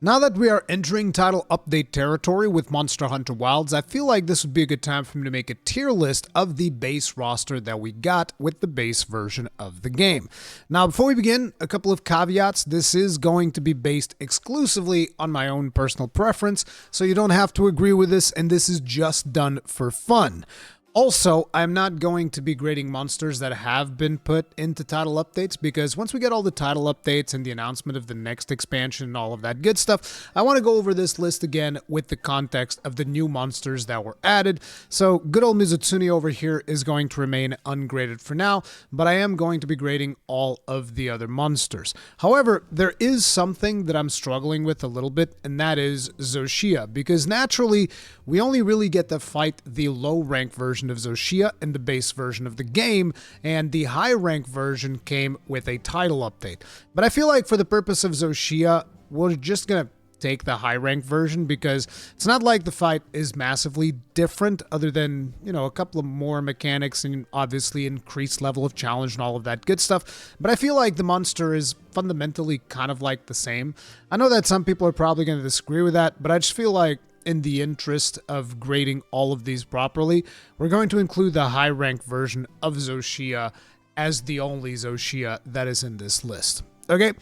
Now that we are entering title update territory with Monster Hunter Wilds, I feel like this would be a good time for me to make a tier list of the base roster that we got with the base version of the game. Now, before we begin, a couple of caveats. This is going to be based exclusively on my own personal preference, so you don't have to agree with this, and this is just done for fun. Also, I'm not going to be grading monsters that have been put into title updates because once we get all the title updates and the announcement of the next expansion and all of that good stuff, I want to go over this list again with the context of the new monsters that were added. So good old Mizutsune over here is going to remain ungraded for now, but I am going to be grading all of the other monsters. However, there is something that I'm struggling with a little bit, and that is Zoshia, because naturally we only really get to fight the low rank version of Zoshia in the base version of the game, and the high rank version came with a title update. But I feel like for the purpose of Zoshia, we're just gonna take the high rank version because it's not like the fight is massively different other than, you know, a couple of more mechanics and obviously increased level of challenge and all of that good stuff. But I feel like the monster is fundamentally kind of like the same. I know that some people are probably going to disagree with that, but I just feel like in the interest of grading all of these properly, we're going to include the high rank version of Zoshia as the only Zoshia that is in this list. Okay?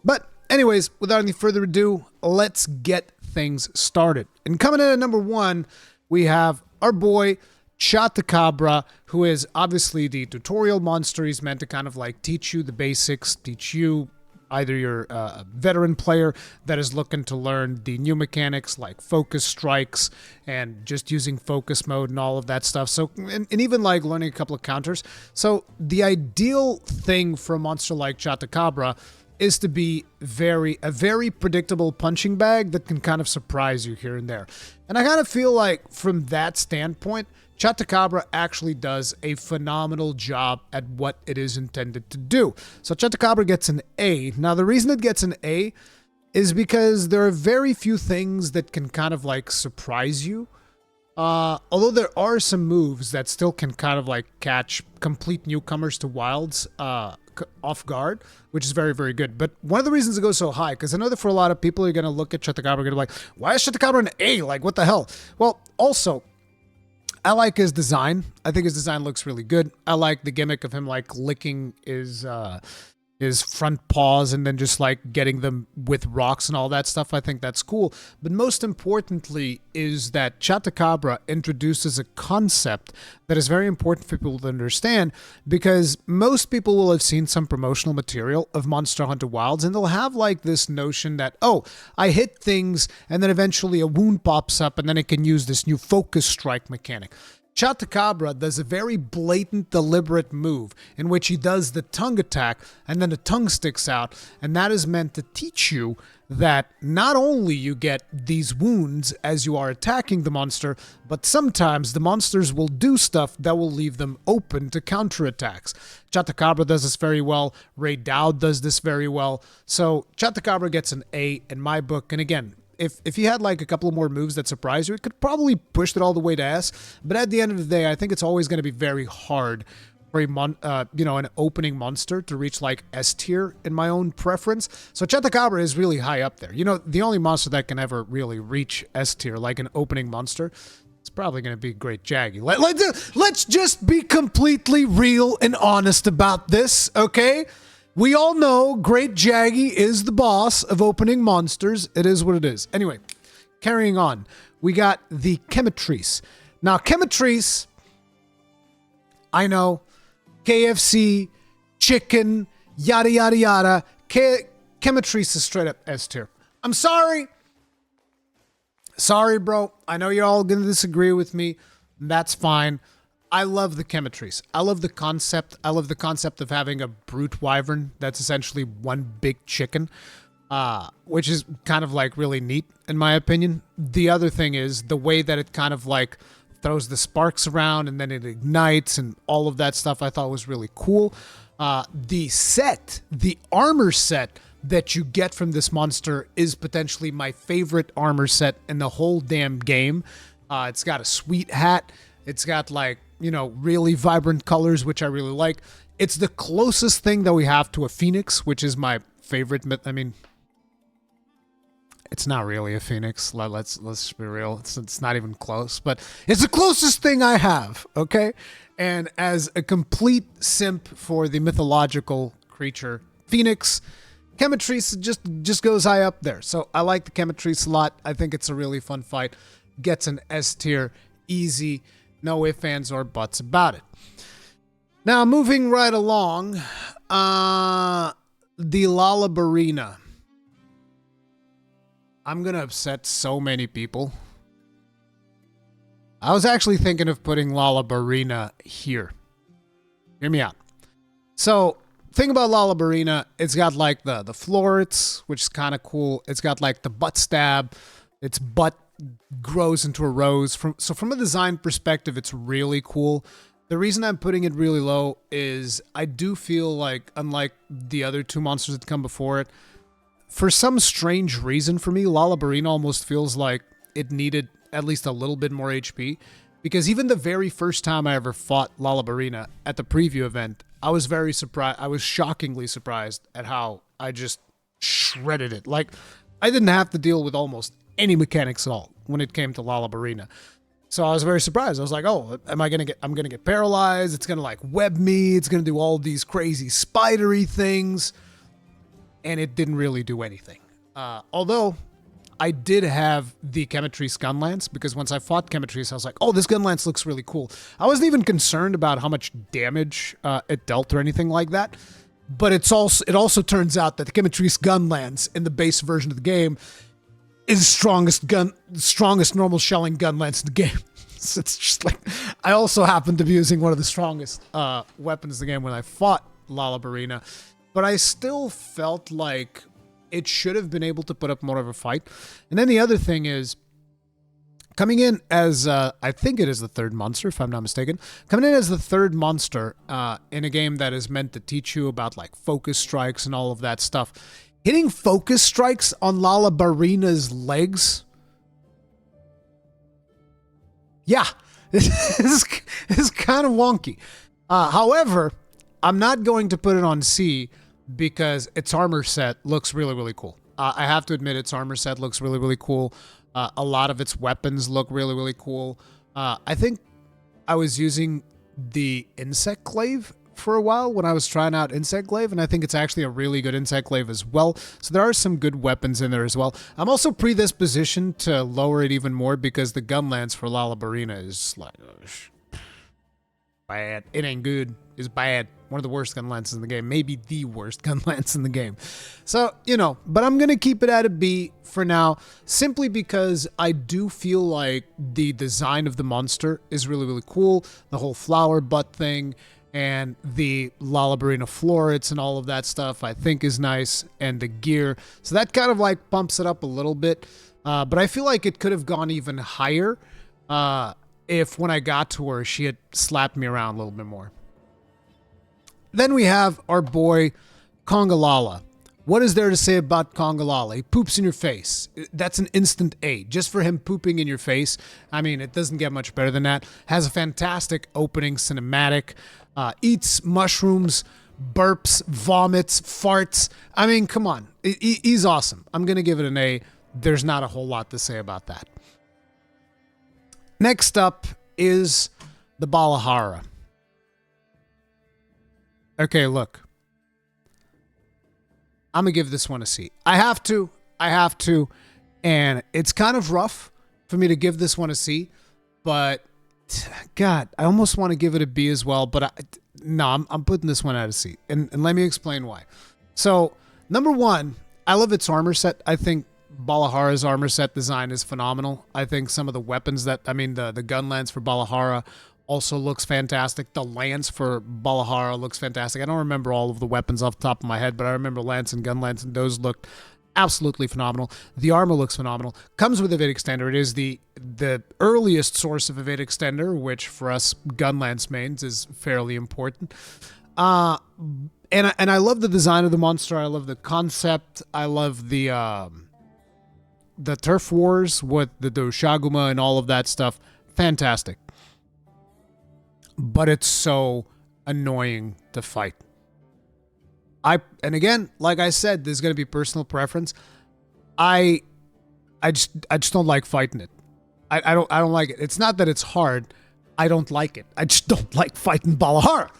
But anyways, without any further ado, let's get things started. And coming in at number 1, we have our boy Chhatakabra, who is obviously the tutorial monster. He's meant to kind of like teach you the basics, teach you either you're a veteran player that is looking to learn the new mechanics like focus strikes and just using focus mode and all of that stuff. So, and even like learning a couple of counters. So the ideal thing for a monster like Chhatakabra is to be a very predictable punching bag that can kind of surprise you here and there. And I kind of feel like from that standpoint, Chhatakabra actually does a phenomenal job at what it is intended to do. So Chhatakabra gets an A. Now the reason it gets an A is because there are very few things that can kind of like surprise you. Although there are some moves that still can kind of like catch complete newcomers to Wilds off guard, which is very, very good. But one of the reasons it goes so high, because I know that for a lot of people, you're going to look at Chhatakabra and be like, why is Chhatakabra an A? Like, what the hell? Well, also, I like his design. I think his design looks really good. I like the gimmick of him like licking his front paws and then just like getting them with rocks and all that stuff. I think that's cool. But most importantly is that Chhatakabra introduces a concept that is very important for people to understand, because most people will have seen some promotional material of Monster Hunter Wilds and they'll have like this notion that, oh, I hit things and then eventually a wound pops up and then it can use this new focus strike mechanic. Chhatakabra does a very blatant, deliberate move in which he does the tongue attack and then the tongue sticks out, and that is meant to teach you that not only you get these wounds as you are attacking the monster, but sometimes the monsters will do stuff that will leave them open to counterattacks. Chhatakabra does this very well. Ray Dowd does this very well. So Chhatakabra gets an A in my book, and again, if you had like a couple of more moves that surprise you, it could probably push it all the way to S. But at the end of the day, I think it's always going to be very hard for an opening monster to reach like S tier in my own preference. So Chhatakabra is really high up there. You know, the only monster that can ever really reach S tier like an opening monster, it's probably going to be Great Jaggy. Let's just be completely real and honest about this, okay? We all know Great Jaggy is the boss of opening monsters. It is what it is. Anyway, carrying on. We got the Chemrice. Now, Chemrice, I know, KFC, chicken, yada, yada, yada. Chemrice is straight up S tier. I'm sorry. Sorry, bro. I know you're all going to disagree with me. That's fine. I love the Chemrice. I love the concept. I love the concept of having a brute wyvern that's essentially one big chicken, which is kind of like really neat in my opinion. The other thing is the way that it kind of like throws the sparks around and then it ignites and all of that stuff I thought was really cool. The armor set that you get from this monster is potentially my favorite armor set in the whole damn game. It's got a sweet hat. It's got like, you know, really vibrant colors, which I really like. It's the closest thing that we have to a phoenix, which is my favorite. I mean, It's not really a Phoenix. Let's be real. It's not even close, but it's the closest thing I have, okay? And as a complete simp for the mythological creature Phoenix, Chemrice just goes high up there. So I like the Chemrice a lot. I think it's a really fun fight. Gets an S tier, easy, no ifs, ands, or buts about it. Now moving right along, the Laabarina. I'm gonna upset so many people. I was actually thinking of putting Laabarina here. Hear me out. So, thing about Laabarina, it's got like the florets, which is kind of cool. It's got like the butt stab. Its butt grows into a rose. So from a design perspective, it's really cool. The reason I'm putting it really low is I do feel like, unlike the other two monsters that come before it, for some strange reason for me, Laabarina almost feels like it needed at least a little bit more HP. Because even the very first time I ever fought Laabarina at the preview event, I was very surprised. I was shockingly surprised at how I just shredded it. Like, I didn't have to deal with almost any mechanics at all when it came to Laabarina. So I was very surprised. I was like, oh, I'm gonna get paralyzed. It's gonna like web me. It's gonna do all these crazy spidery things. And it didn't really do anything. Although I did have the Chemrice gun lance, because once I fought Chemrice, I was like, oh, this gun lance looks really cool. I wasn't even concerned about how much damage it dealt or anything like that. But it also turns out that the Chemrice gun lance in the base version of the game is the strongest normal shelling gun lance in the game. So it's just like, I also happened to be using one of the strongest weapons in the game when I fought Laabarina. But I still felt like it should have been able to put up more of a fight. And then the other thing is, coming in as, I think it is the third monster, if I'm not mistaken. Coming in as the third monster in a game that is meant to teach you about like focus strikes and all of that stuff. Hitting focus strikes on Laabarina's legs. Yeah, this is kind of wonky. However, I'm not going to put it on C because its armor set looks really, really cool. I have to admit, its armor set looks really, really cool. A lot of its weapons look really, really cool. I think I was using the Insect Glaive for a while when I was trying out Insect Glaive, and I think it's actually a really good Insect Glaive as well. So there are some good weapons in there as well. I'm also predispositioned to lower it even more because the gun lance for Laabarina is like bad. It ain't good. It's bad. One of the worst gun lances in the game. Maybe the worst gun lance in the game. So, but I'm going to keep it at a B for now, simply because I do feel like the design of the monster is really, really cool. The whole flower butt thing and the Laabarina florets and all of that stuff I think is nice, and the gear. So that kind of like pumps it up a little bit. But I feel like it could have gone even higher if when I got to her, she had slapped me around a little bit more. Then we have our boy Kongala. What is there to say about Kongala? He poops in your face. That's an instant A. Just for him pooping in your face, I mean, it doesn't get much better than that. Has a fantastic opening cinematic. Eats mushrooms, burps, vomits, farts. I mean, come on. He's awesome. I'm going to give it an A. There's not a whole lot to say about that. Next up is the Balahara. Okay, look. I'm going to give this one a C. I have to. And it's kind of rough for me to give this one a C. But, God, I almost want to give it a B as well. But, I'm putting this one at a C. And let me explain why. So, number one, I love its armor set. I think Balahara's armor set design is phenomenal. I think some of the weapons the gun lance for Balahara also looks fantastic. The lance for Balahara looks fantastic. I don't remember all of the weapons off the top of my head, but I remember lance and gun lance, and those looked absolutely phenomenal. The armor looks phenomenal. Comes with a Evade Extender. It is the earliest source of Evade Extender, which for us gun lance mains is fairly important. And I love the design of the monster. I love the concept. I love the turf wars with the Doshaguma and all of that stuff. Fantastic. But it's so annoying to fight. And again, like I said, there's going to be personal preference. I I just don't like fighting it. I don't like it. It's not that it's hard. I don't like it. I just don't like fighting Balahara.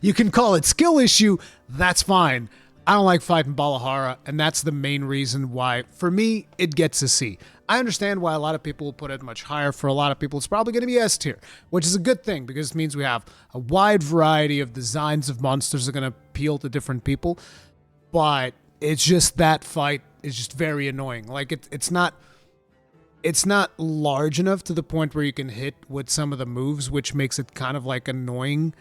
You can call it skill issue. That's fine. I don't like fighting Balahara, and that's the main reason why, for me, it gets a C. I understand why a lot of people will put it much higher. For a lot of people, it's probably going to be S tier, which is a good thing because it means we have a wide variety of designs of monsters that are going to appeal to different people. But it's just that fight is just very annoying. Like, it's not large enough to the point where you can hit with some of the moves, which makes it kind of like annoying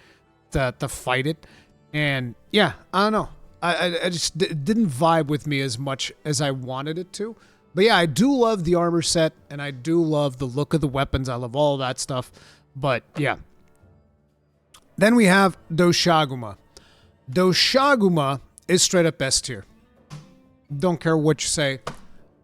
to fight it. And yeah, I don't know. I just didn't vibe with me as much as I wanted it to. But yeah, I do love the armor set, and I do love the look of the weapons. I love all of that stuff. But yeah. Then we have Doshaguma. Doshaguma is straight up S tier. Don't care what you say.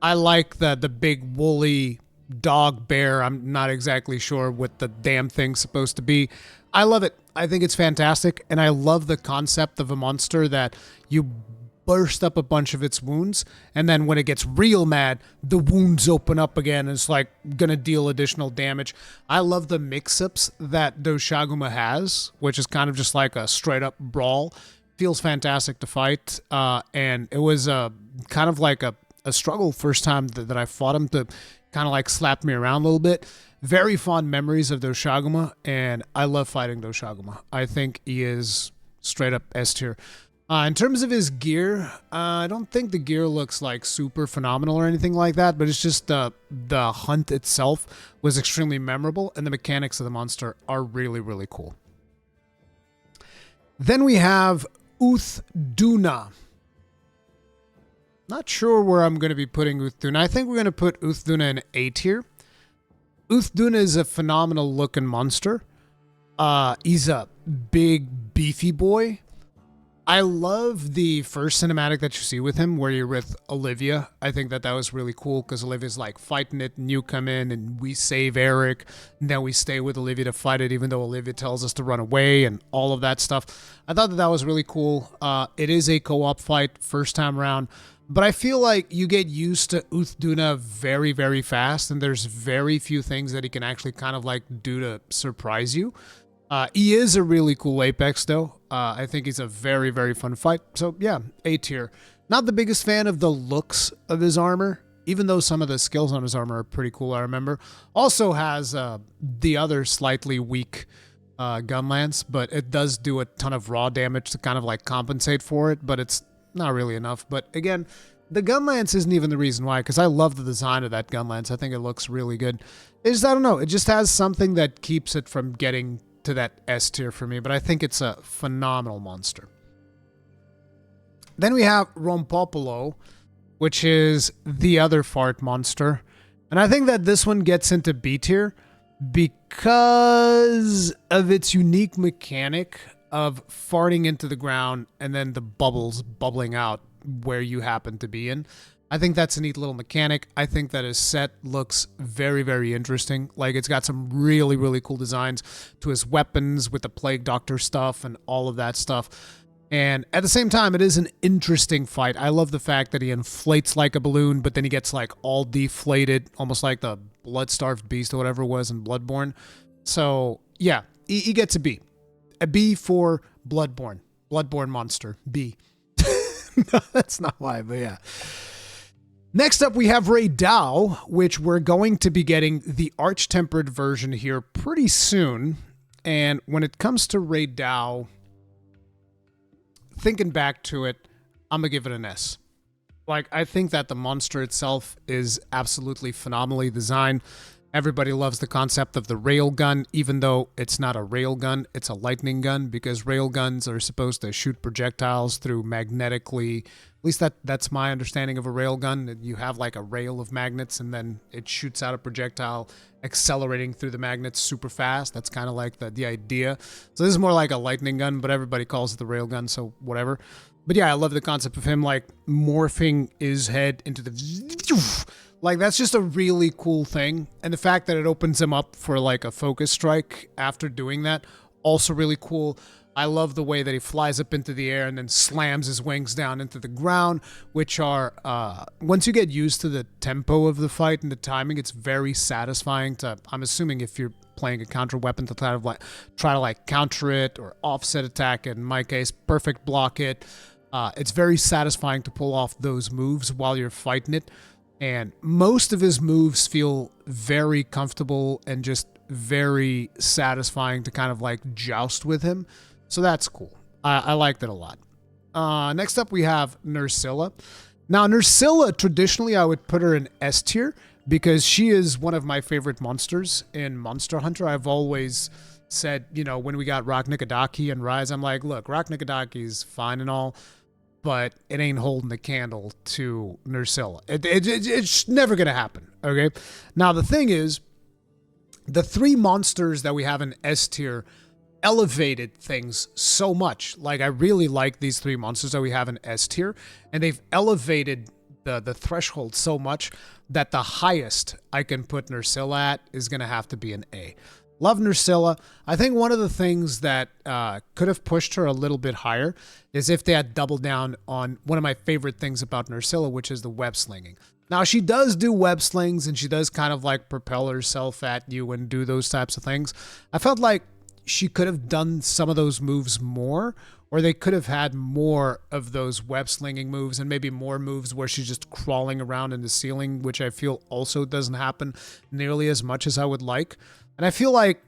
I like the big woolly dog bear. I'm not exactly sure what the damn thing's supposed to be. I love it. I think it's fantastic, and I love the concept of a monster that you burst up a bunch of its wounds, and then when it gets real mad, the wounds open up again, and it's like gonna deal additional damage. I love the mix-ups that Doshaguma has, which is kind of just like a straight-up brawl. Feels fantastic to fight, and it was kind of like a struggle first time that I fought him to kind of like slap me around a little bit. Very fond memories of Doshaguma, and I love fighting Doshaguma. I think he is straight up S tier. In terms of his gear, I don't think the gear looks like super phenomenal or anything like that, but it's just the hunt itself was extremely memorable, and the mechanics of the monster are really, really cool. Then we have Uduna. Not sure where I'm going to be putting Uduna. I think we're going to put Uduna in A tier. Uduna is a phenomenal looking monster. He's a big, beefy boy. I love the first cinematic that you see with him where you're with Olivia. I think that was really cool because Olivia's like fighting it and you come in and we save Eric. And then we stay with Olivia to fight it even though Olivia tells us to run away and all of that stuff. I thought that was really cool. It is a co-op fight first time around. But I feel like you get used to Uduna very, very fast, and there's very few things that he can actually kind of like do to surprise you. He is a really cool Apex, though. I think he's a very, very fun fight. So yeah, A tier. Not the biggest fan of the looks of his armor, even though some of the skills on his armor are pretty cool, I remember. Also has the other slightly weak gun lance, but it does do a ton of raw damage to kind of like compensate for it, but it's not really enough. But again, the gun lance isn't even the reason why, because I love the design of that gun lance. I think it looks really good. It's just, I don't know, it just has something that keeps it from getting to that S tier for me, but I think it's a phenomenal monster. Then we have Rompopo, which is the other fart monster. And I think that this one gets into B tier because of its unique mechanic of farting into the ground and then the bubbles bubbling out where you happen to be in. I think that's a neat little mechanic. I think that his set looks very, very interesting. Like, it's got some really, really cool designs to his weapons with the Plague Doctor stuff and all of that stuff. And at the same time, it is an interesting fight. I love the fact that he inflates like a balloon, but then he gets like all deflated, almost like the blood-starved beast or whatever it was in Bloodborne. So yeah, he gets a B. A B for Bloodborne. Bloodborne monster. B. No, that's not why, but yeah. Next up, we have Rathalos, which we're going to be getting the Arch-Tempered version here pretty soon. And when it comes to Rathalos, thinking back to it, I'm going to give it an S. Like, I think that the monster itself is absolutely phenomenally designed. Everybody loves the concept of the railgun, even though it's not a railgun, it's a lightning gun, because railguns are supposed to shoot projectiles through magnetically. At least that's my understanding of a railgun. You have like a rail of magnets, and then it shoots out a projectile, accelerating through the magnets super fast. That's kind of like the idea. So this is more like a lightning gun, but everybody calls it the railgun, so whatever. But yeah, I love the concept of him like morphing his head into the... Like, that's just a really cool thing. And the fact that it opens him up for like a focus strike after doing that, also really cool. I love the way that he flies up into the air and then slams his wings down into the ground, which are, once you get used to the tempo of the fight and the timing, it's very satisfying to, I'm assuming if you're playing a counter weapon, to try to counter it or offset attack it. In my case, perfect block it. It's very satisfying to pull off those moves while you're fighting it. And most of his moves feel very comfortable and just very satisfying to kind of joust with him. So that's cool. I liked it a lot. Next up, we have Nerscylla. Now, Nerscylla, traditionally, I would put her in S tier because she is one of my favorite monsters in Monster Hunter. I've always said, when we got Roknigadaki and Rise, I'm like, look, Roknigadaki is fine and all, but it ain't holding the candle to Nerscylla. It's never going to happen, okay? Now, the thing is, the 3 monsters that we have in S tier elevated things so much. I really like these 3 monsters that we have in S tier, and they've elevated the threshold so much that the highest I can put Nerscylla at is going to have to be an A. Love Nerscylla. I think one of the things that could have pushed her a little bit higher is if they had doubled down on one of my favorite things about Nerscylla, which is the web slinging. Now, she does do web slings, and she does kind of propel herself at you and do those types of things. I felt like she could have done some of those moves more, or they could have had more of those web slinging moves and maybe more moves where she's just crawling around in the ceiling, which I feel also doesn't happen nearly as much as I would like. And I feel like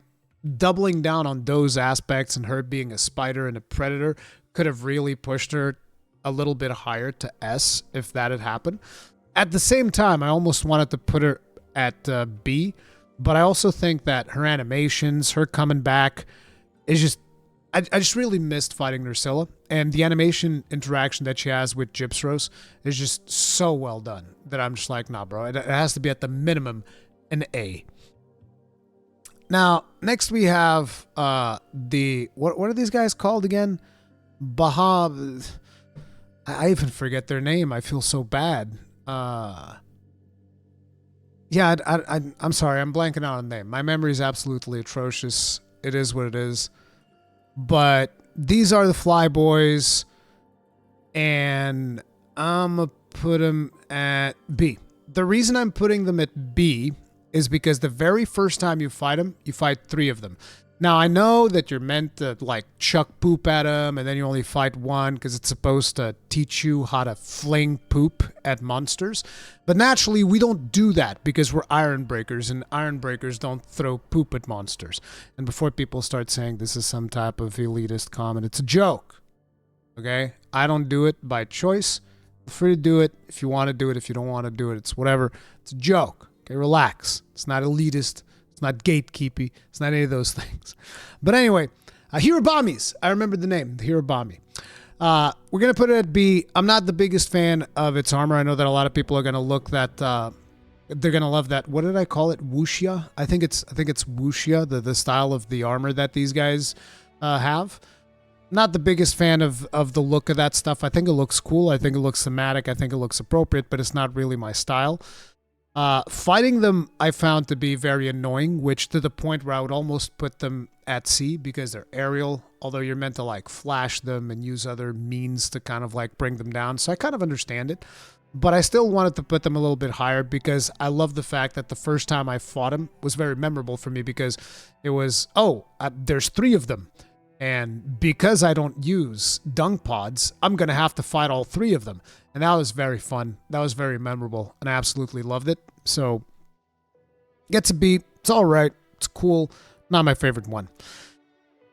doubling down on those aspects and her being a spider and a predator could have really pushed her a little bit higher to S if that had happened. At the same time, I almost wanted to put her at B, but I also think that her animations, her coming back, is just... I just really missed fighting Nerscylla, and the animation interaction that she has with Gyps is just so well done that I'm just like, nah, bro, it has to be at the minimum an A. Now, next we have the... What are these guys called again? I even forget their name. I feel so bad. Yeah, I'm sorry. I'm blanking out on the name. My memory is absolutely atrocious. It is what it is. But these are the Flyboys, and I'm going to put them at B. The reason I'm putting them at B is because the very first time you fight them, you fight 3 of them. Now, I know that you're meant to, chuck poop at them, and then you only fight 1 because it's supposed to teach you how to fling poop at monsters. But naturally, we don't do that because we're Iron Breakers, and Iron Breakers don't throw poop at monsters. And before people start saying this is some type of elitist comment, it's a joke, okay? I don't do it by choice. Feel free to do it if you want to do it. If you don't want to do it, it's whatever. It's a joke, okay? Relax. It's not elitist. It's not gatekeepy. It's not any of those things. But anyway, Hirabamis. I remember the name, the Hirabami. We're going to put it at B. I'm not the biggest fan of its armor. I know that a lot of people are going to look that... they're going to love that. What did I call it? Wuxia? I think it's Wuxia, the style of the armor that these guys have. Not the biggest fan of the look of that stuff. I think it looks cool. I think it looks thematic. I think it looks appropriate, but it's not really my style. Fighting them I found to be very annoying, which to the point where I would almost put them at C because they're aerial, although you're meant to flash them and use other means to kind of bring them down. So I kind of understand it, but I still wanted to put them a little bit higher because I love the fact that the first time I fought them was very memorable for me because it was, there's 3 of them. And because I don't use dung pods, I'm going to have to fight all 3 of them. And that was very fun. That was very memorable. And I absolutely loved it. So, gets a B. It's all right. It's cool. Not my favorite one.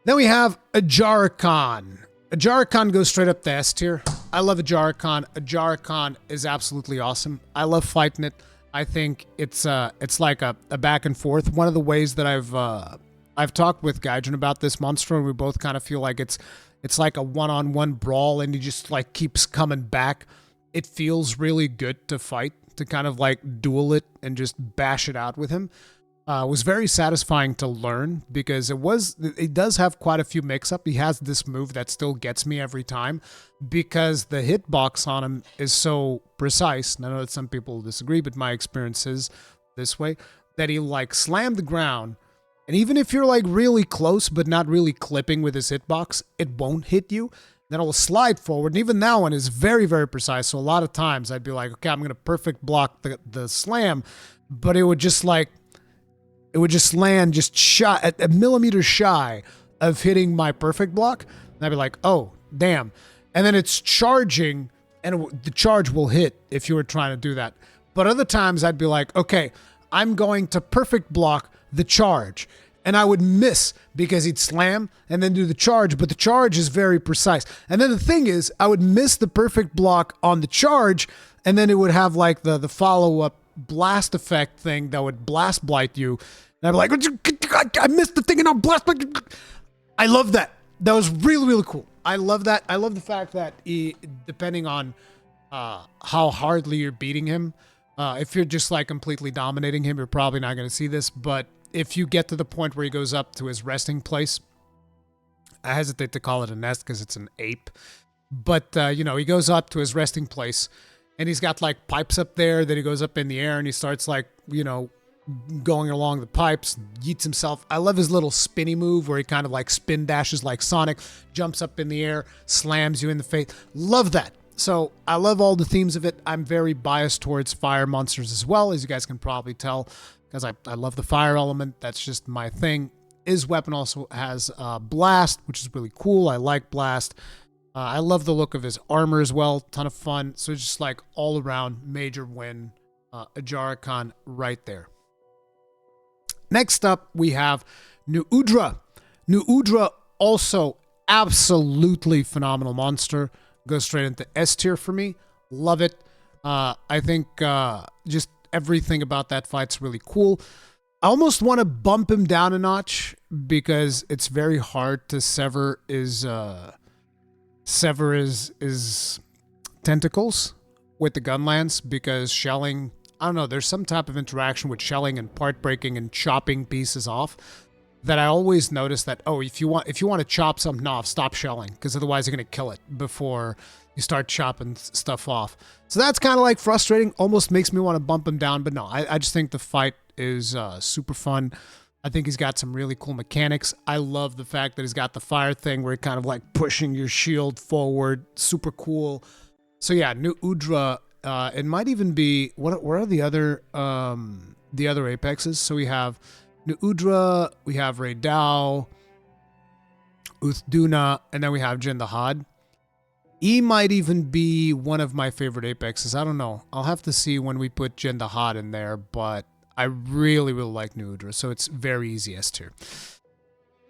Then we have Ajaracon. Ajaracon goes straight up to S tier. I love Ajaracon. Ajaracon is absolutely awesome. I love fighting it. I think it's like a back and forth. One of the ways that I've talked with Gaijin about this monster, and we both kind of feel like it's like a one-on-one brawl, and he just keeps coming back. It feels really good to fight, to kind of duel it and just bash it out with him. It was very satisfying to learn because it does have quite a few mix-up. He has this move that still gets me every time because the hitbox on him is so precise. And I know that some people disagree, but my experience is this way, that he slammed the ground, And even if you're like really close but not really clipping with his hitbox, it won't hit you. Then it will slide forward. And even that one is very, very precise. So a lot of times I'd be like, okay, I'm going to perfect block the slam. But it would just like, it would just land just shy, at a millimeter shy of hitting my perfect block. And I'd be like, oh, damn. And then it's charging, and the charge will hit if you were trying to do that. But other times I'd be like, okay, I'm going to perfect block the charge. And I would miss because he'd slam and then do the charge, but the charge is very precise. And then the thing is, I would miss the perfect block on the charge, and then it would have like the follow-up blast effect thing that would blast blight you. And I'd be like, I missed the thing and I'll blast blight. I love that. That was really, really cool. I love that. I love the fact that depending on how hardly you're beating him, if you're just like completely dominating him, you're probably not going to see this, but if you get to the point where he goes up to his resting place, I hesitate to call it a nest because it's an ape, but, you know, he goes up to his resting place and he's got like pipes up there that he goes up in the air and he starts like, you know, going along the pipes, yeets himself. I love his little spinny move where he kind of like spin dashes like Sonic, jumps up in the air, slams you in the face. Love that. So I love all the themes of it. I'm very biased towards fire monsters as well, as you guys can probably tell, because I love the fire element. That's just my thing. His weapon also has Blast, which is really cool. I like Blast. I love the look of his armor as well. Ton of fun. So it's just like all around major win. Ajaracon right there. Next up, we have New Udra. New Udra, also absolutely phenomenal monster. Goes straight into S tier for me. Love it. I think just everything about that fight's really cool. I almost want to bump him down a notch because it's very hard to sever his tentacles with the gunlance, because shelling, I don't know, there's some type of interaction with shelling and part breaking and chopping pieces off that I always notice that, oh, if you want to chop something off, stop shelling, because otherwise you're going to kill it before you start chopping stuff off. So that's kind of like frustrating, almost makes me want to bump him down, but no, I just think the fight is super fun. I think he's got some really cool mechanics. I love the fact that he's got the fire thing where you're kind of like pushing your shield forward. Super cool. So yeah, New Udra, it might even be, what are the other apexes? So we have New Udra, we have Raidao, Uduna, and then we have Jind the Hod. He might even be one of my favorite apexes. I don't know. I'll have to see when we put Jind the Hod in there, but I really, really like New Udra, so it's very easy S tier.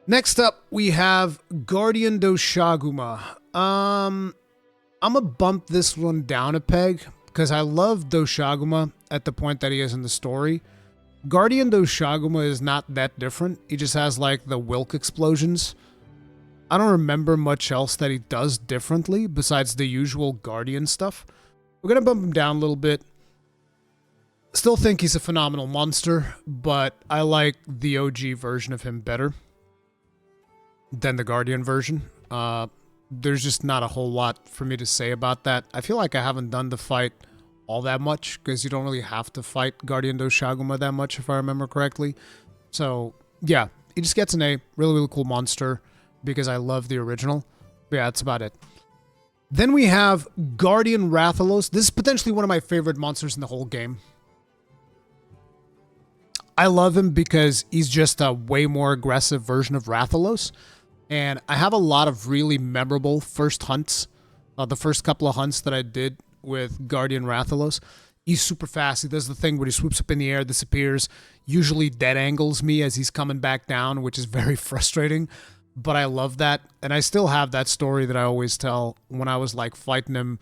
Next up, we have Guardian Doshaguma. I'm gonna bump this one down a peg because I love Doshaguma at the point that he is in the story. Guardian Doshaguma is not that different. He just has like the Wilk explosions. I don't remember much else that he does differently besides the usual Guardian stuff. We're gonna bump him down a little bit. Still think he's a phenomenal monster, but I like the OG version of him better than the Guardian version. There's just not a whole lot for me to say about that. I feel like I haven't done the fight all that much, because you don't really have to fight Guardian Doshaguma that much, if I remember correctly. So, yeah, he just gets an A. Really, really cool monster, because I love the original. But yeah, that's about it. Then we have Guardian Rathalos. This is potentially one of my favorite monsters in the whole game. I love him because he's just a way more aggressive version of Rathalos. And I have a lot of really memorable first hunts. The first couple of hunts that I did with Guardian Rathalos. He's super fast. He does the thing where he swoops up in the air, disappears, usually dead angles me as he's coming back down, which is very frustrating. But I love that. And I still have that story that I always tell when I was like fighting him.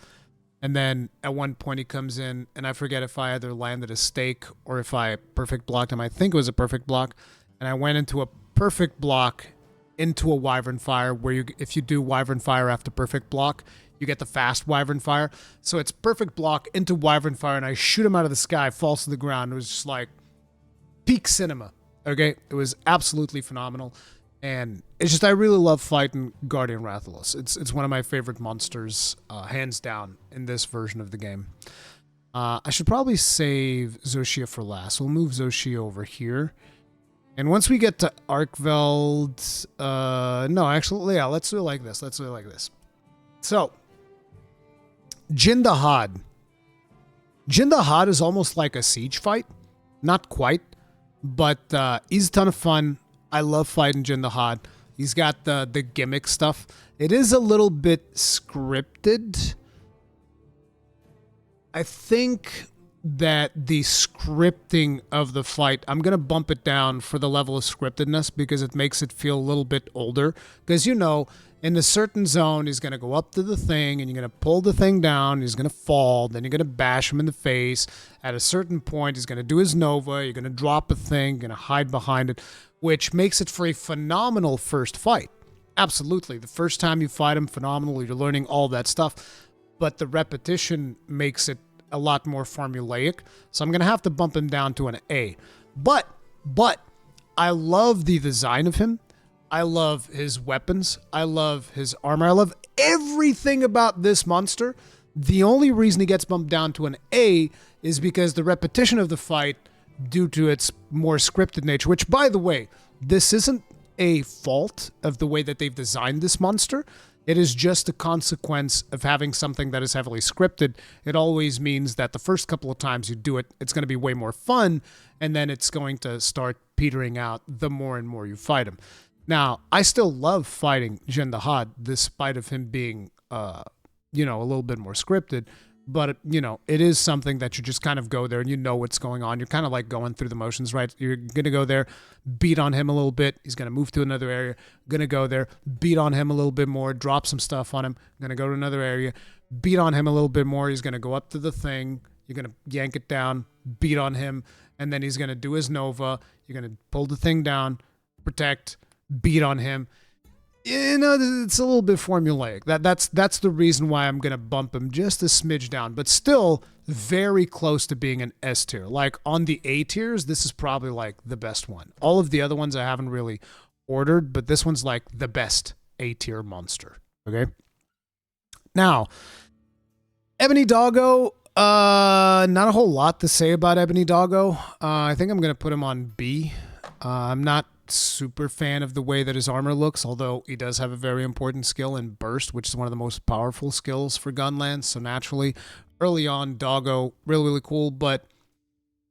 And then at one point he comes in, and I forget if I either landed a stake or if I perfect blocked him. I think it was a perfect block. And I went into a perfect block into a Wyvern Fire, where if you do Wyvern Fire after perfect block, you get the fast Wyvern Fire. So it's perfect block into Wyvern Fire, and I shoot him out of the sky, falls to the ground. It was just like peak cinema. Okay? It was absolutely phenomenal. And it's just, I really love fighting Guardian Rathalos. It's one of my favorite monsters, hands down, in this version of the game. I should probably save Zoshia for last. We'll move Zoshia over here. And once we get to Arcfved, no, actually, yeah, let's do it like this. Let's do it like this. So, Jind the Hod. Jind the Hod is almost like a siege fight. Not quite, but he's a ton of fun. I love fighting Jind the Hod. He's got the gimmick stuff. It is a little bit scripted. I think that the scripting of the fight, I'm going to bump it down for the level of scriptedness because it makes it feel a little bit older. Because, you know, in a certain zone, he's going to go up to the thing and you're going to pull the thing down. He's going to fall. Then you're going to bash him in the face. At a certain point, he's going to do his Nova. You're going to drop a thing. You're going to hide behind it, which makes it for a phenomenal first fight. Absolutely. The first time you fight him, phenomenal. You're learning all that stuff. But the repetition makes it a lot more formulaic. So I'm going to have to bump him down to an A. But I love the design of him. I love his weapons. I love his armor. I love everything about this monster. The only reason he gets bumped down to an A is because the repetition of the fight due to its more scripted nature, which, by the way, this isn't a fault of the way that they've designed this monster. It is just a consequence of having something that is heavily scripted. It always means that the first couple of times you do it, it's going to be way more fun, and then it's going to start petering out the more and more you fight him. Now, I still love fighting Jind the Hod, despite of him being, you know, a little bit more scripted. But, you know, it is something that you just kind of go there and you know what's going on. You're kind of like going through the motions, right? You're going to go there, beat on him a little bit. He's going to move to another area. Going to go there, beat on him a little bit more, drop some stuff on him. Going to go to another area, beat on him a little bit more. He's going to go up to the thing. You're going to yank it down, beat on him. And then he's going to do his Nova. You're going to pull the thing down, protect, beat on him. You know, it's a little bit formulaic. That's the reason why I'm going to bump him just a smidge down, but still very close to being an S tier. Like on the A tiers, this is probably like the best one. All of the other ones I haven't really ordered, but this one's like the best A tier monster. Okay. Now, Ebony Doggo, not a whole lot to say about Ebony Doggo. I think I'm going to put him on B. I'm not super fan of the way that his armor looks, although he does have a very important skill in Burst, which is one of the most powerful skills for Gunland. So naturally, early on, Doggo, really cool, but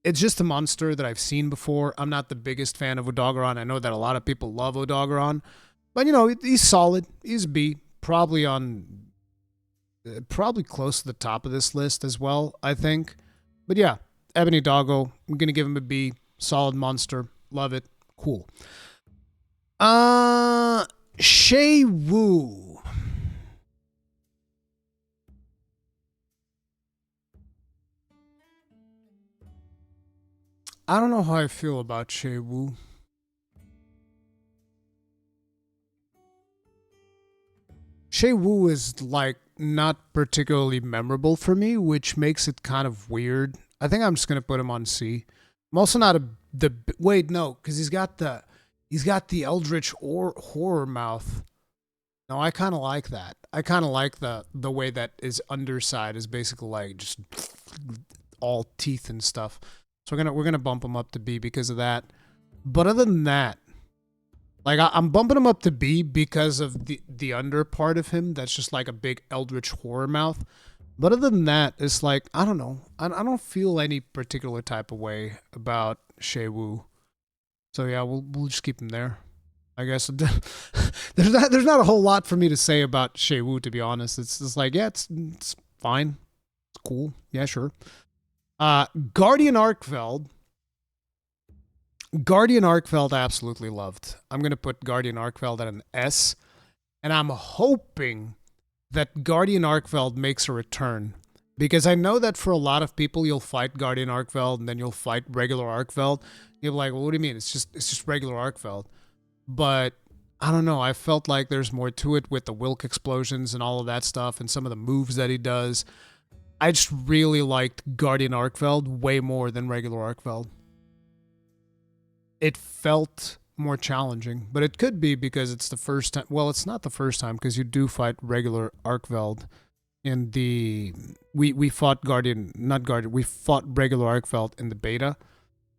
it's just a monster that I've seen before. I'm not the biggest fan of Odogaron. I know that a lot of people love Odogaron, but you know, he's solid. He's B, probably close to the top of this list as well, I think. But yeah, Ebony Doggo, I'm gonna give him a B. Solid monster, love it. Cool. Shay Wu. I don't know how I feel about Shay Wu. Shay Wu is like not particularly memorable for me, which makes it kind of weird. I think I'm just gonna put him on C. I'm also not wait, no, because he's got the eldritch or horror mouth. No, I kind of like that. I kind of like the way that his underside is basically like just all teeth and stuff. So we're gonna bump him up to B because of that. But other than that, like I'm bumping him up to B because of the under part of him that's just like a big eldritch horror mouth. But other than that, it's like, I don't know. I don't feel any particular type of way about Shay Wu. So yeah, we'll just keep him there. I guess there's not a whole lot for me to say about Shay Wu, to be honest. It's just like, yeah, it's fine. It's cool. Yeah, sure. Guardian Arcfved. Guardian Arcfved I absolutely loved. I'm going to put Guardian Arcfved at an S. And I'm hoping that Guardian Arcfved makes a return. Because I know that for a lot of people, you'll fight Guardian Arcfved and then you'll fight regular Arcfved. You'll be like, well, what do you mean? It's just regular Arcfved. But I don't know. I felt like there's more to it with the Wilk explosions and all of that stuff and some of the moves that he does. I just really liked Guardian Arcfved way more than regular Arcfved. It felt more challenging, but it could be because it's the first time. Well, it's not the first time because you do fight regular Arcfved in the we fought Guardian, not Guardian. We fought regular Arcfved in the beta,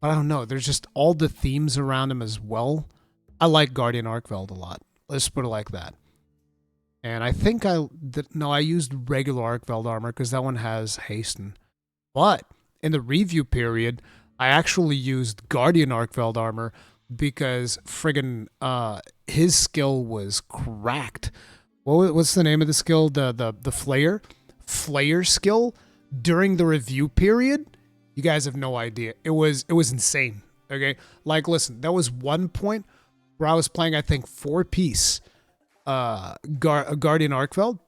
But I don't know. There's just all the themes around him as well. I like Guardian Arcfved a lot. Let's put it like that. And I think I used regular Arcfved armor because that one has hasten. But in the review period, I actually used Guardian Arcfved armor because friggin' his skill was cracked. What's the name of the skill? The Flayer skill during the review period. You guys have no idea. It was insane. Okay, like listen, there was one point where I was playing, I think 4-piece Guardian Arcfved,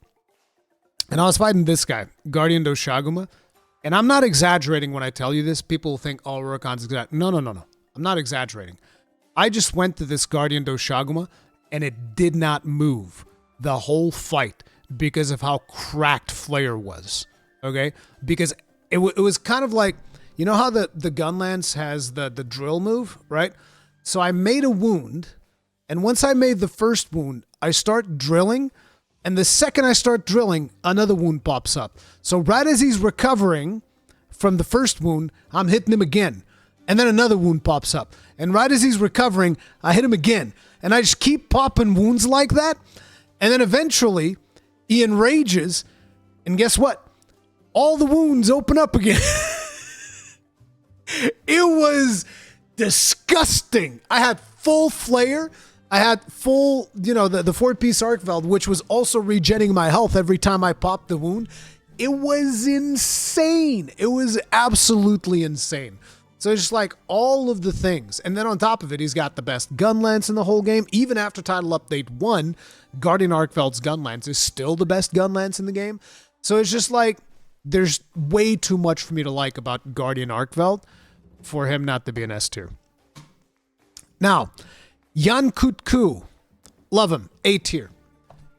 and I was fighting this guy, Guardian Doshaguma, and I'm not exaggerating when I tell you this. People think, oh, Rurikhan's exaggerating. No. I'm not exaggerating. I just went to this Guardian Doshaguma, and it did not move the whole fight because of how cracked Flayer was. Okay, because it was kind of like, you know how the Gunlance has the drill move, right? So I made a wound, and once I made the first wound, I start drilling, and the second I start drilling, another wound pops up. So right as he's recovering from the first wound, I'm hitting him again, and then another wound pops up. And right as he's recovering, I hit him again, and I just keep popping wounds like that, and then eventually he enrages, and guess what? All the wounds open up again. It was disgusting. I had full Flayer. I had full, the 4-piece Arcfved, which was also regenerating my health every time I popped the wound. It was insane. It was absolutely insane. So it's just like all of the things. And then on top of it, he's got the best gun lance in the whole game. Even after Title Update 1, Guardian Arcfved's gun lance is still the best gun lance in the game. So it's just like, there's way too much for me to like about Guardian Arcfved for him not to be an S tier. Now, Yanutku, love him, A tier.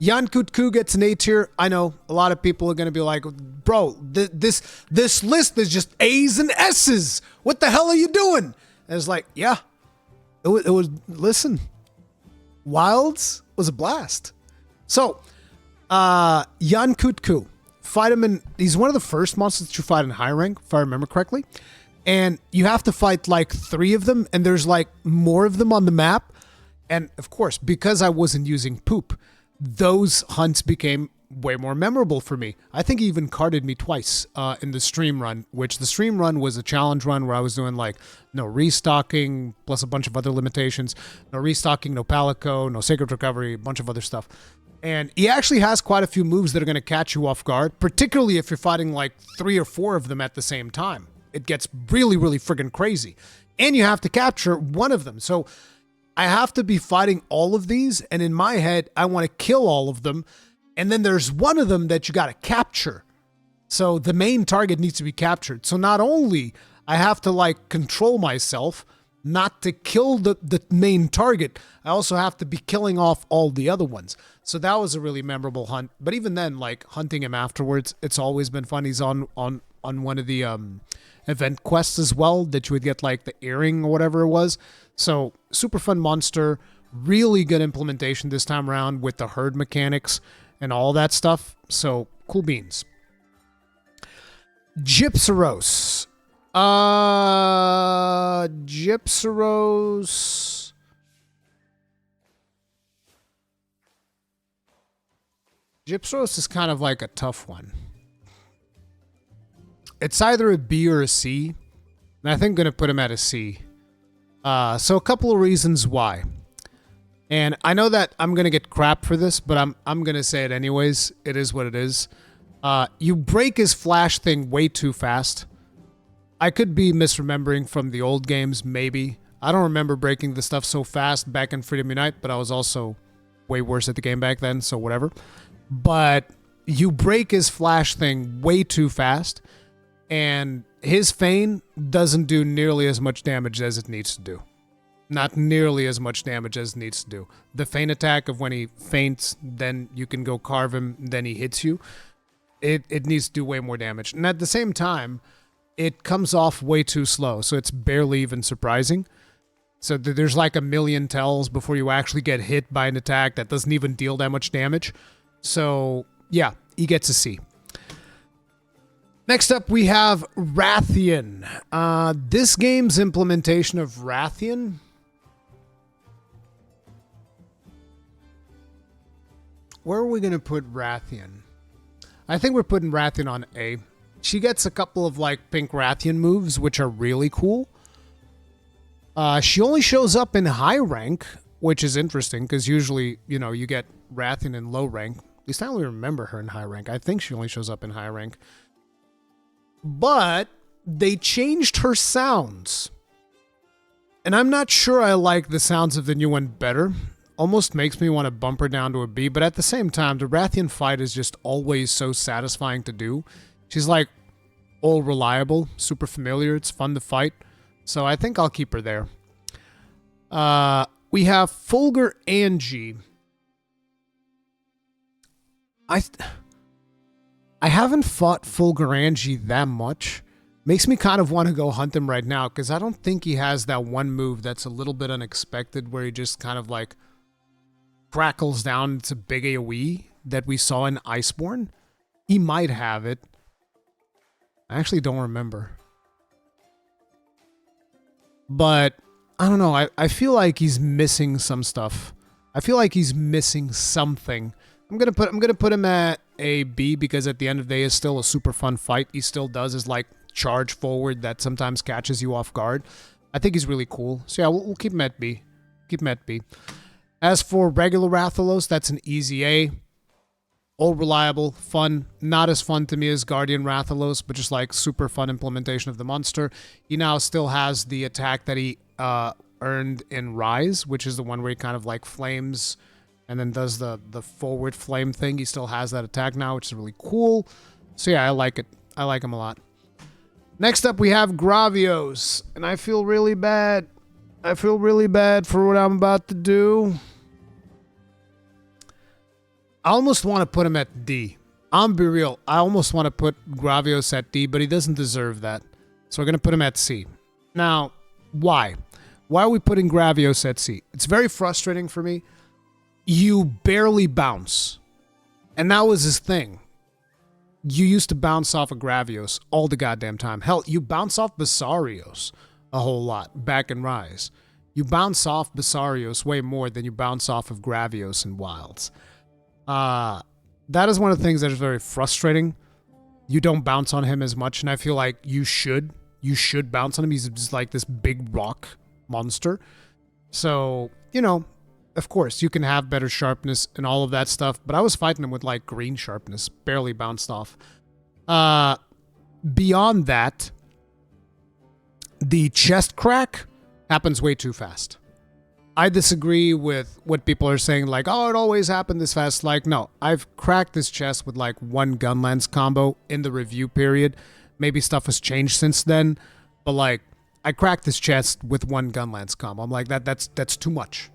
Yanutku gets an A tier. I know a lot of people are going to be like, bro, this list is just A's and S's. What the hell are you doing? And it's like, yeah, it was, listen, Wilds was a blast. So, Yanutku, fight him in, he's one of the first monsters that you fight in high rank, if I remember correctly. And you have to fight like 3 of them, and there's like more of them on the map. And of course, because I wasn't using poop, those hunts became way more memorable for me. I think he even carded me twice in the stream run, which the stream run was a challenge run where I was doing like no restocking, plus a bunch of other limitations. No restocking, no palico, no sacred recovery, a bunch of other stuff. And he actually has quite a few moves that are going to catch you off guard, particularly if you're fighting like 3 or 4 of them at the same time. It gets really, really friggin' crazy. And you have to capture one of them. So I have to be fighting all of these, and in my head, I want to kill all of them, and then there's one of them that you got to capture. So the main target needs to be captured. So not only I have to like control myself not to kill the main target, I also have to be killing off all the other ones. So that was a really memorable hunt. But even then, like hunting him afterwards, it's always been fun. He's on one of the event quests as well that you would get like the earring or whatever it was. So super fun monster, really good implementation this time around with the herd mechanics and all that stuff. So cool beans. Gypsaros. Gypsaros. Gypsaros is kind of like a tough one. It's either a B or a C, and I think I'm going to put him at a C. So a couple of reasons why. And I know that I'm going to get crap for this, but I'm going to say it anyways. It is what it is. You break his flash thing way too fast. I could be misremembering from the old games, maybe. I don't remember breaking the stuff so fast back in Freedom Unite, but I was also way worse at the game back then, so whatever. But you break his flash thing way too fast, and his feign doesn't do nearly as much damage as it needs to do. Not nearly as much damage as it needs to do. The feign attack of when he feints, then you can go carve him, then he hits you. It needs to do way more damage. And at the same time, it comes off way too slow, so it's barely even surprising. So there's like a million tells before you actually get hit by an attack that doesn't even deal that much damage. So yeah, he gets a C. Next up, we have Rathian. This game's implementation of Rathian. Where are we going to put Rathian? I think we're putting Rathian on A. She gets a couple of like pink Rathian moves, which are really cool. She only shows up in high rank, which is interesting because usually, you know, you get Rathian in low rank. At least I only remember her in high rank. I think she only shows up in high rank. But they changed her sounds. And I'm not sure I like the sounds of the new one better. Almost makes me want to bump her down to a B. But at the same time, the Rathian fight is just always so satisfying to do. She's like all reliable, super familiar. It's fun to fight. So I think I'll keep her there. We have Fulgur Angie. I haven't fought Fulgur Angie that much. Makes me kind of want to go hunt him right now because I don't think he has that one move that's a little bit unexpected where he just kind of like crackles down into big AoE that we saw in Iceborne. He might have it. I actually don't remember. But I don't know. I feel like he's missing some stuff. I feel like he's missing something. I'm gonna put him at a B because at the end of the day, it's still a super fun fight. He still does his like charge forward that sometimes catches you off guard. I think he's really cool. So yeah, we'll keep him at B. Keep him at B. As for regular Rathalos, that's an easy A. All reliable, fun. Not as fun to me as Guardian Rathalos, but just like super fun implementation of the monster. He now still has the attack that he earned in Rise, which is the one where he kind of like flames and then does the forward flame thing. He still has that attack now, which is really cool. So yeah, I like it. I like him a lot. Next up, we have Gravios, and I feel really bad. I feel really bad for what I'm about to do. I almost want to put him at D. I'm be real. I almost want to put Gravios at D, but he doesn't deserve that. So we're going to put him at C. Now, why? Why are we putting Gravios at C? It's very frustrating for me. You barely bounce. And that was his thing. You used to bounce off of Gravios all the goddamn time. Hell, you bounce off Basarios a whole lot back in Rise. You bounce off Basarios way more than you bounce off of Gravios in Wilds. That is one of the things that is very frustrating. You don't bounce on him as much, and I feel like you should. You should bounce on him. He's just like this big rock monster. So, you know, of course, you can have better sharpness and all of that stuff, but I was fighting him with like green sharpness, barely bounced off. Beyond that, the chest crack happens way too fast. I disagree with what people are saying, like, oh, it always happened this fast. Like, no, I've cracked this chest with like one gun lance combo in the review period. Maybe stuff has changed since then, but like, I cracked this chest with one gun lance combo. I'm like, that's too much.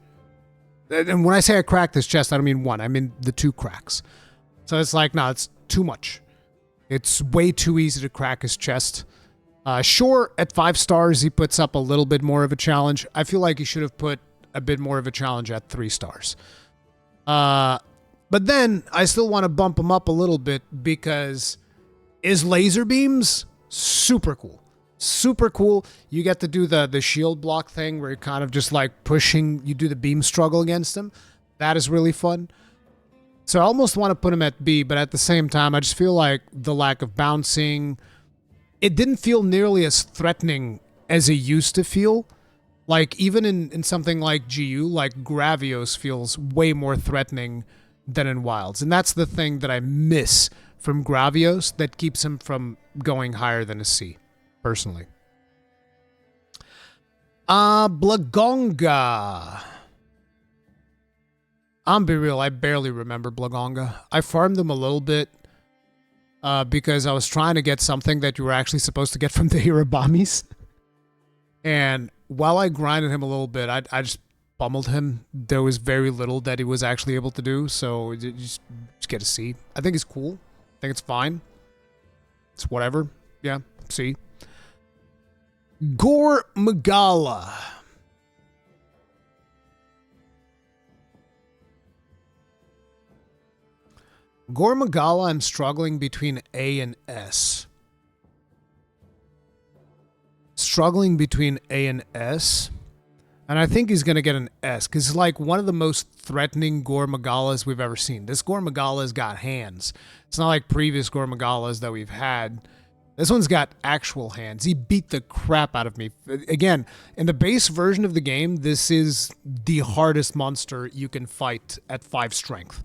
And when I say I cracked this chest, I don't mean one. I mean the two cracks. So it's like, no, it's too much. It's way too easy to crack his chest. Sure, at 5 stars, he puts up a little bit more of a challenge. I feel like he should have put a bit more of a challenge at 3 stars. But then I still want to bump him up a little bit because his laser beams, super cool. Super cool. You get to do the shield block thing where you're kind of just like pushing, you do the beam struggle against him. That is really fun. So I almost want to put him at B, but at the same time, I just feel like the lack of bouncing, it didn't feel nearly as threatening as it used to feel. Like even in something like GU, like Gravios feels way more threatening than in Wilds. And that's the thing that I miss from Gravios that keeps him from going higher than a C. Personally. Blonga. I'm be real, I barely remember Blonga. I farmed him a little bit because I was trying to get something that you were actually supposed to get from the Hirabamis. And while I grinded him a little bit, I just pummeled him. There was very little that he was actually able to do, so just get a C. I think it's cool. I think it's fine. It's whatever. Yeah, C. Kongala. Kongala, I'm struggling between A and S. struggling between A and S. And I think he's going to get an S because it's like one of the most threatening Gormagalas we've ever seen. This Gormagala's got hands. It's not like previous Gormagalas that we've had. This one's got actual hands. He beat the crap out of me. Again, in the base version of the game, this is the hardest monster you can fight at 5 strength.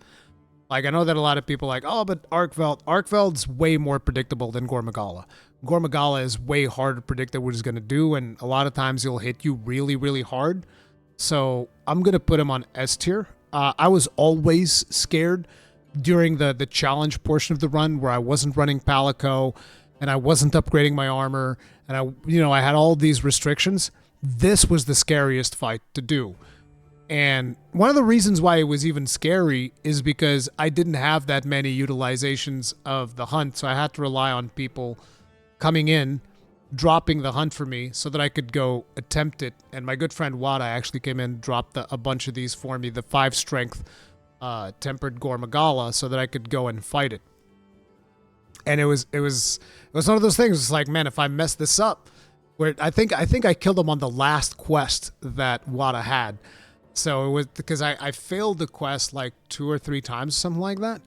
Like, I know that a lot of people are like, oh, but Arcfved. Arcfved's way more predictable than Gormagala. Gormagala is way harder to predict what he's going to do, and a lot of times he'll hit you really, really hard. So I'm going to put him on S tier. I was always scared during the challenge portion of the run where I wasn't running Palico and I wasn't upgrading my armor and I had all these restrictions. This was the scariest fight to do. And one of the reasons why it was even scary is because I didn't have that many utilizations of the hunt, so I had to rely on people coming in, dropping the hunt for me so that I could go attempt it. And my good friend Wada actually came in, dropped a bunch of these for me, the 5 strength tempered Gormagala, so that I could go and fight it. And it was one of those things. It's like, man, if I mess this up, where I think I killed him on the last quest that Wada had. So it was because I failed the quest like 2 or 3 times, something like that.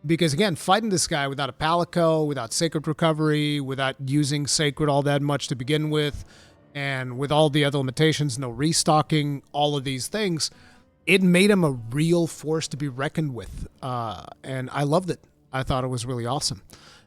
Because again, fighting this guy without a Palico, without Sacred Recovery, without using Sacred all that much to begin with, and with all the other limitations, no restocking, all of these things, it made him a real force to be reckoned with. And I loved it. I thought it was really awesome.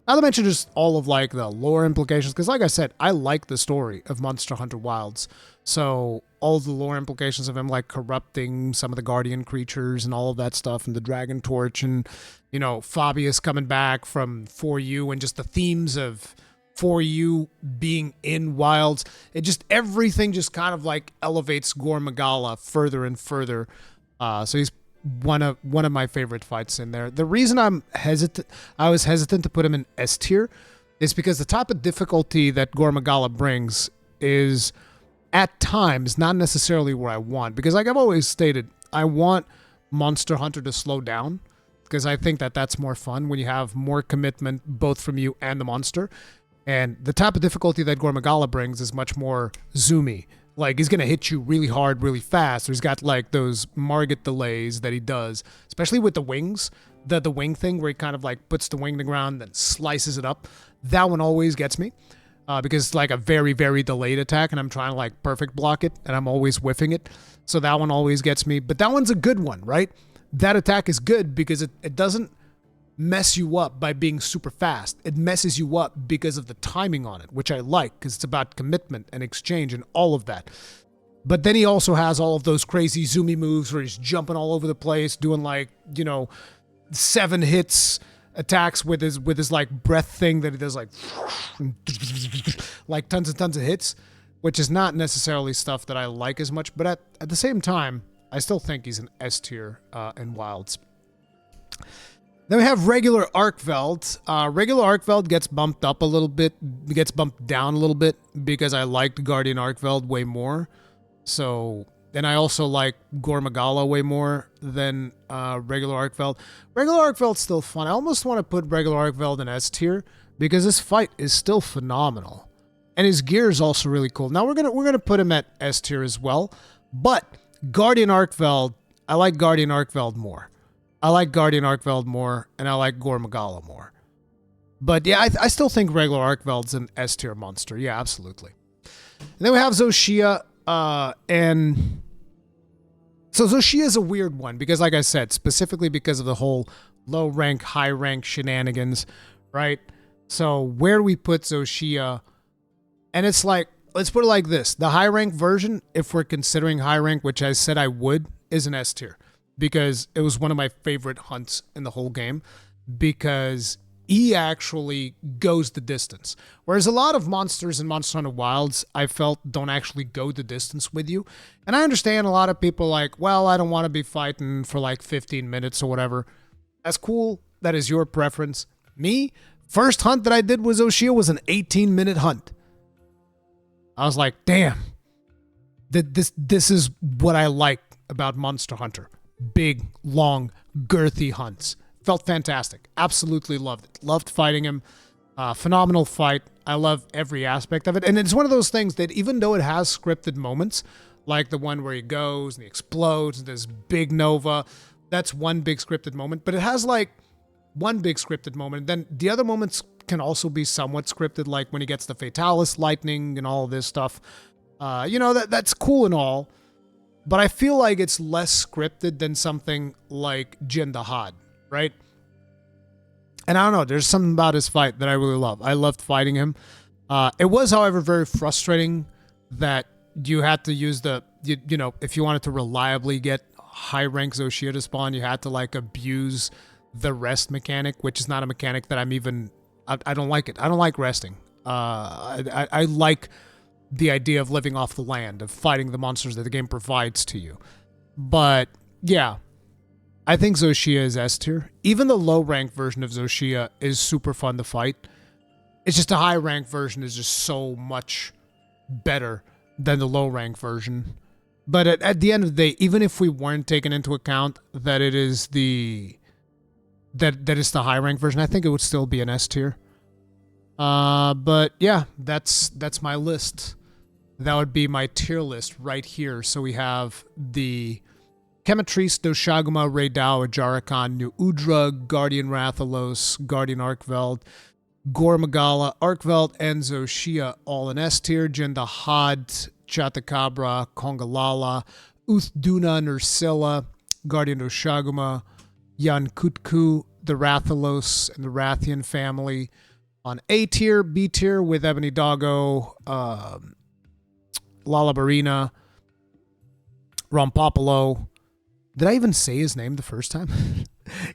Not to mention just all of like the lore implications, because like I said, I like the story of Monster Hunter Wilds. So all the lore implications of him like corrupting some of the guardian creatures and all of that stuff, and the Dragon Torch, and Fabius coming back from 4U, and just the themes of 4U being in Wilds. It just, everything just kind of like elevates Gormagala further and further. So he's one of my favorite fights in there. The reason I was hesitant to put him in S tier is because the type of difficulty that Gormagala brings is at times not necessarily where I want. Because like I've always stated, I want Monster Hunter to slow down, because I think that that's more fun when you have more commitment both from you and the monster. And the type of difficulty that Gormagala brings is much more zoomy. Like, he's going to hit you really hard, really fast. He's got, like, those Margit delays that he does, especially with the wings. The wing thing where he kind of, like, puts the wing to the ground and slices it up. That one always gets me because it's, like, a very, very delayed attack, and I'm trying to, like, perfect block it, and I'm always whiffing it. So that one always gets me. But that one's a good one, right? That attack is good because it doesn't mess you up by being super fast. It messes you up because of the timing on it, which I like, because it's about commitment and exchange and all of that. But then he also has all of those crazy zoomy moves where he's jumping all over the place, doing like 7 hits attacks with his like breath thing that he does, like tons and tons of hits, which is not necessarily stuff that I like as much. But at the same time, I still think he's an S tier in Wilds. Then we have regular Arcfved. Regular Arcfved gets bumped up a little bit, gets bumped down a little bit because I liked Guardian Arcfved way more. So, and I also like Gormagala way more than regular Arcfved. Regular Arcfeld's still fun. I almost want to put regular Arcfved in S tier because this fight is still phenomenal. And his gear is also really cool. Now we're gonna put him at S tier as well. But Guardian Arcfved, I like Guardian Arcfved more. I like Guardian Arcfved more, and I like Gormagala more. But yeah, I still think regular Arcfeld's an S tier monster. Yeah, absolutely. And then we have Zoshia, and so Zoshia is a weird one because, like I said, specifically because of the whole low rank, high rank shenanigans, right? So where do we put Zoshia? And it's like, let's put it like this. The high rank version, if we're considering high rank, which I said I would, is an S tier. Because it was one of my favorite hunts in the whole game, because he actually goes the distance. Whereas a lot of monsters in Monster Hunter Wilds, I felt, don't actually go the distance with you. And I understand a lot of people like, well, I don't want to be fighting for like 15 minutes or whatever. That's cool. That is your preference. Me, first hunt that I did with Zoshia was an 18-minute hunt. I was like, damn, this is what I like about Monster Hunter. Big, long, girthy hunts. Felt fantastic. Absolutely loved it. Loved fighting him. Phenomenal fight. I love every aspect of it. And it's one of those things that even though it has scripted moments, like the one where he goes and he explodes and this big nova, that's one big scripted moment. But it has like one big scripted moment. And then the other moments can also be somewhat scripted, like when he gets the Fatalis lightning and all this stuff. That's cool and all. But I feel like it's less scripted than something like Jind the Hod, right? And I don't know, there's something about his fight that I really love. I loved fighting him. It was, however, very frustrating that you had to use if you wanted to reliably get high-rank Zoshia to spawn, you had to, like, abuse the rest mechanic, which is not a mechanic that I don't like it. I don't like resting. I like the idea of living off the land, of fighting the monsters that the game provides to you. But, yeah. I think Zoshia is S tier. Even the low-rank version of Zoshia is super fun to fight. It's just a high-rank version is just so much better than the low-rank version. But at the end of the day, even if we weren't taking into account that it is the high-rank version, I think it would still be an S tier. But yeah, that's my list. That would be my tier list right here. So we have the Chemrice, Doshaguma, Raidao, Ajaracon, New Udra, Guardian Rathalos, Guardian Arcfved, Kongala, Arcfved, and Zoshia all in S tier. Jind the Hod, Chhatakabra, Kongala, Uduna, Nursilla, Guardian Doshaguma, Yanutku, the Rathalos, and the Rathian family on A tier. B tier with Ebony Doggo, Laabarina, Rompopo. Did I even say his name the first time?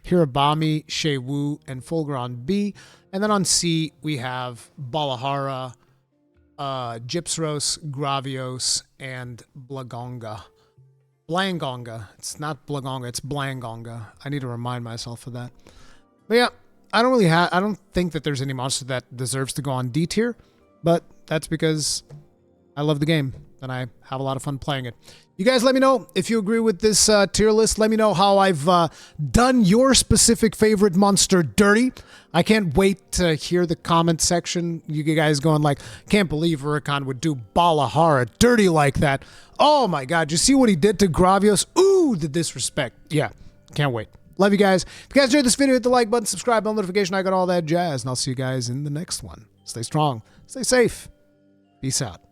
Hirabami, Shewu, and Fulgur on B. And then on C, we have Balahara, Gyps, Gravios, and Blonga. Blangonga. It's not Blonga, it's Blangonga. I need to remind myself of that. But yeah, I don't think that there's any monster that deserves to go on D tier, but that's because I love the game and I have a lot of fun playing it. You guys let me know if you agree with this tier list. Let me know how I've done your specific favorite monster dirty. I can't wait to hear the comment section. You guys going like, can't believe Rurikhan would do Balahara dirty like that. Oh my god, you see what he did to Gravios? Ooh, the disrespect. Yeah, can't wait. Love you guys. If you guys enjoyed this video, hit the like button, subscribe, bell notification, I got all that jazz. And I'll see you guys in the next one. Stay strong, stay safe. Peace out.